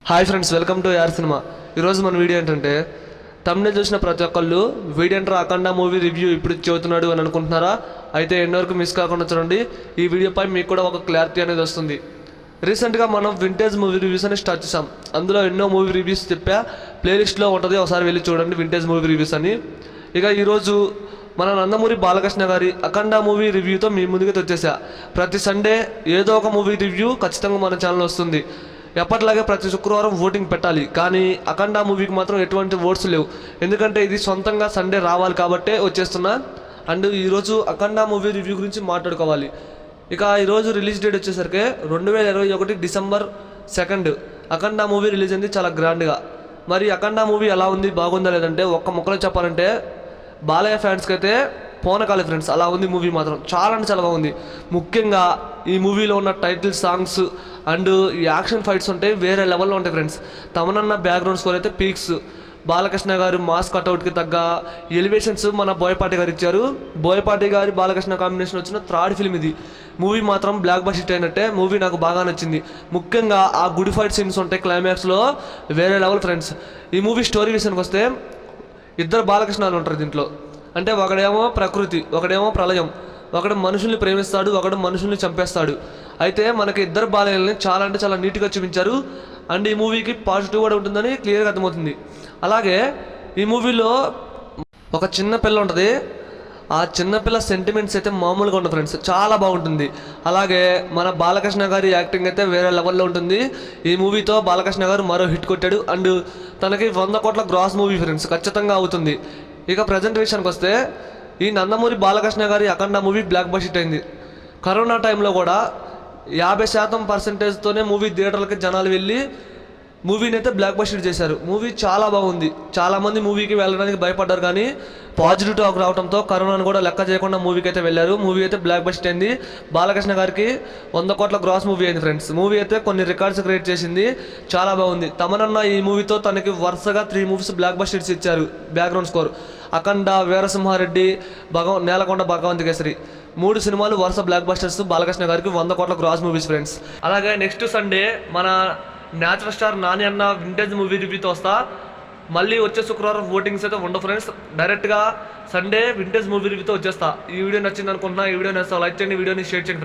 Hi friends, welcome to యార్ cinema. ఈరోజు మన వీడియో ఏంటంటే, తమిళ చూసిన ప్రతి ఒక్కళ్ళు వీడియో అఖండ మూవీ రివ్యూ ఇప్పుడు చెబుతున్నాడు అని అనుకుంటున్నారా? అయితే ఎన్నో వరకు మిస్ కాకుండా చూడండి. ఈ వీడియోపై మీకు కూడా ఒక క్లారిటీ అనేది వస్తుంది. రీసెంట్గా మనం వింటేజ్ మూవీ రివ్యూస్ అని స్టార్ట్ చేసాం. అందులో ఎన్నో మూవీ రివ్యూస్ చెప్పా, ప్లేలిస్ట్లో ఉంటుంది, ఒకసారి వెళ్ళి చూడండి వింటేజ్ మూవీ రివ్యూస్ అని. ఇక ఈరోజు మన నందమూరి బాలకృష్ణ గారి అఖండ మూవీ రివ్యూతో మీ ముందుకు వచ్చేసా. ప్రతి సండే ఏదో ఒక మూవీ రివ్యూ ఖచ్చితంగా మన ఛానల్ వస్తుంది. ఎప్పటిలాగే ప్రతి శుక్రవారం ఓటింగ్ పెట్టాలి, కానీ అఖండ మూవీకి మాత్రం ఎటువంటి ఓట్స్ లేవు. ఎందుకంటే ఇది సొంతంగా సండే రావాలి కాబట్టే వచ్చేస్తున్నా. అండ్ ఈరోజు అఖండ మూవీ రివ్యూ గురించి మాట్లాడుకోవాలి. ఇక ఈరోజు రిలీజ్ డేట్ వచ్చేసరికి 2021 డిసెంబర్ 2 అఖండ మూవీ రిలీజ్ అయింది, చాలా గ్రాండ్గా. మరి అఖండ మూవీ ఎలా ఉంది, బాగుందా లేదంటే ఒక్క ముక్కలో చెప్పాలంటే బాలయ్య ఫ్యాన్స్కి అయితే పోనకాలి ఫ్రెండ్స్. అలా ఉంది మూవీ, మాత్రం చాలా అంటే చాలా బాగుంది. ముఖ్యంగా ఈ మూవీలో ఉన్న టైటిల్ సాంగ్స్ అండ్ ఈ యాక్షన్ ఫైట్స్ ఉంటాయి, వేరే లెవెల్లో ఉంటాయి ఫ్రెండ్స్. తమనన్న బ్యాక్గ్రౌండ్ స్కోర్ అయితే పీక్స్. బాలకృష్ణ గారు మాస్ కట్అవుట్కి తగ్గ ఎలివేషన్స్ మన బోయపాటి గారు ఇచ్చారు. బోయపాటి గారి బాలకృష్ణ కాంబినేషన్ వచ్చిన థర్డ్ ఫిల్మ్ ఇది. మూవీ మాత్రం బ్లాక్ బస్టర్ హిట్ అయినట్టే. మూవీ నాకు బాగా నచ్చింది. ముఖ్యంగా ఆ గుడ్ ఫైట్ సీన్స్ ఉంటాయి క్లైమాక్స్లో, వేరే లెవెల్ ఫ్రెండ్స్. ఈ మూవీ స్టోరీ విషయానికి వస్తే ఇద్దరు బాలకృష్ణాలు ఉంటారు దీంట్లో. అంటే ఒకడేమో ప్రకృతి, ఒకడేమో ప్రళయం. ఒకడు మనుషుల్ని ప్రేమిస్తాడు, ఒకడు మనుషుల్ని చంపేస్తాడు. అయితే మనకి ఇద్దరు బాలయ్యల్ని చాలా అంటే చాలా నీట్గా చూపించారు. అండ్ ఈ మూవీకి పాజిటివ్ కూడా ఉంటుందని క్లియర్గా అర్థమవుతుంది. అలాగే ఈ మూవీలో ఒక చిన్న పిల్ల ఉంటుంది. ఆ చిన్నపిల్ల సెంటిమెంట్స్ అయితే మామూలుగా ఉండదు ఫ్రెండ్స్, చాలా బాగుంటుంది. అలాగే మన బాలకృష్ణ గారి యాక్టింగ్ అయితే వేరే లెవెల్లో ఉంటుంది. ఈ మూవీతో బాలకృష్ణ గారు మరో హిట్ కొట్టాడు. అండ్ తనకి 100 కోట్ల గ్రాస్ మూవీ ఫ్రెండ్స్ ఖచ్చితంగా అవుతుంది. ఇక ప్రజెంట్ విషయానికి వస్తే ఈ నందమూరి బాలకృష్ణ గారి అఖండ మూవీ బ్లాక్ బస్టర్ హిట్ అయింది. కరోనా టైంలో కూడా 50% మూవీ థియేటర్లకి జనాలు వెళ్ళి మూవీని అయితే బ్లాక్ బస్టర్ చేశారు. మూవీ చాలా బాగుంది. చాలామంది మూవీకి వెళ్ళడానికి భయపడ్డారు, కానీ పాజిటివ్ టాక్ రావడంతో కరోనాను కూడా లెక్క చేయకుండా మూవీకి అయితే వెళ్ళారు. మూవీ అయితే బ్లాక్ బస్టర్ అయింది. బాలకృష్ణ గారికి 100 కోట్ల గ్రాస్ మూవీ అయింది ఫ్రెండ్స్. మూవీ అయితే కొన్ని రికార్డ్స్ క్రియేట్ చేసింది, చాలా బాగుంది. తమనన్న ఈ మూవీతో తనకి వరుసగా 3 మూవీస్ బ్లాక్ బస్టర్స్ ఇచ్చారు. బ్యాక్గ్రౌండ్ స్కోర్ అఖండ, వీరసింహారెడ్డి, నేలకొండ భగవంత్ కేసరి 3 సినిమాలు వరుస బ్లాక్ బస్టర్స్. బాలకృష్ణ గారికి 100 కోట్ల గ్రాస్ మూవీస్ ఫ్రెండ్స్. అలాగే నెక్స్ట్ సండే మన న్యాచురల్ స్టార్ నాని అన్న వింటేజ్ మూవీ రివ్యూతో వస్తా. మళ్ళీ వచ్చే శుక్రవారం ఓటింగ్స్ అయితే ఉండవు ఫ్రెండ్స్. డైరెక్ట్గా సండే వింటేజ్ మూవీ రివ్యూతో వచ్చేస్తా. ఈ వీడియో నచ్చింది అనుకుంటున్నా. ఈ వీడియో నచ్చితే లైక్ చేయండి, వీడియోని షేర్ చేయండి ఫ్రెండ్స్.